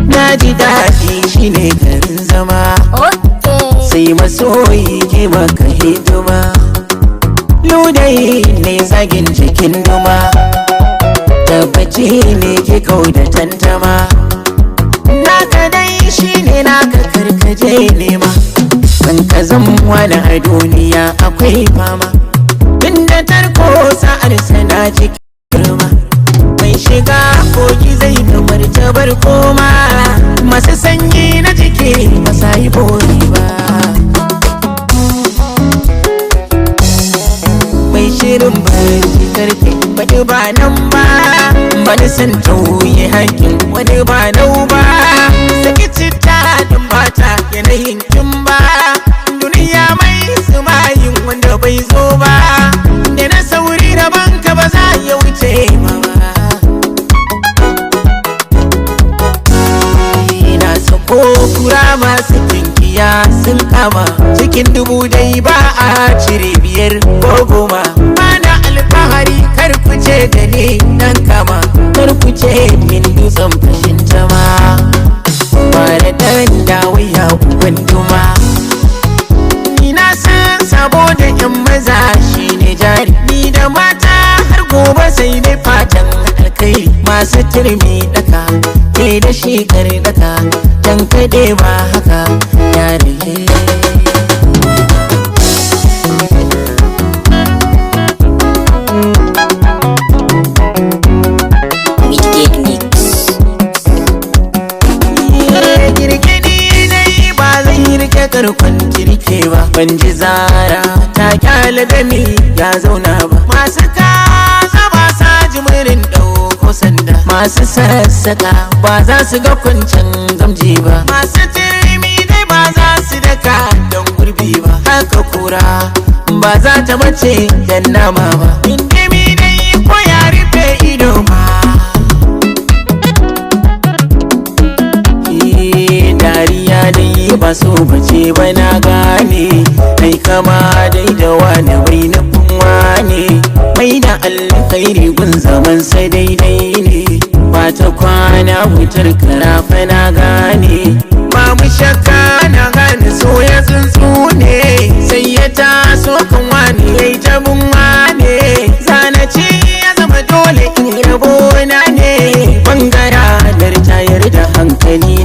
Naji dadi shine garin zama, sai masoyi ke maka hidima. Ludayi ne zagin jikin duma, tabbaci ne ke kau da tantama. Naka dai shine naka karkaje nema, san ka zama da a duniya akwai fama. Inda tarko sa'ar sana cikin girma, mai shiga kogi zai kamar tabar koma. Masu sanyi na jiki masa yi bori ba, mai shirin barci karfe wani ba nan ba. Bani san tauye haƙin wani ba nau ba, saki citta don bata yanayin kin ba. Duniya mai sumayin wanda bai zo ba, da na sauri da banka ba za ya wuce ma ba. Ko kura masu kinkiya sun kama, cikin dubu dai ba a cire 5 ko 10. Bana alfahari kar ku ce da ni dan kama, kar ku ce min dutsen fashin jama. Bara dan dawaya uban duma, ina san sabo da yan maza shine jari. Ni da mata har gobe sai dai fatan alkai. Masu turmi daka ke da shi kare daka, dan kaɗe ba haka yare. Girgini dai ba zai rike karkon jirke ba, ban ji zara ta kyale gami ya zauna ba. Masu kasa ba sa jimirin ɗauko sanda, masu sassaka ba za su ga kwancin gamji ba. Masu turmi dai ba za su daka don gurbi ba, haka kura ba za ta bace dan nama ba. Indimi dai ko ya rufe ido ma, dariya dai ba so bace ba na gane. Kai kama dai da wani bai nufin wane, mai da alkhairi gun zaman sai daidai ne. Ba ta kwana wutar karafa na gane, ba mu shakka na gane so ya tsuntsu ne. Sai ya taso kan wani ya yi tabin wane, zana ce ya zama dole in rabo na ne. Bangara dar tayar da hankali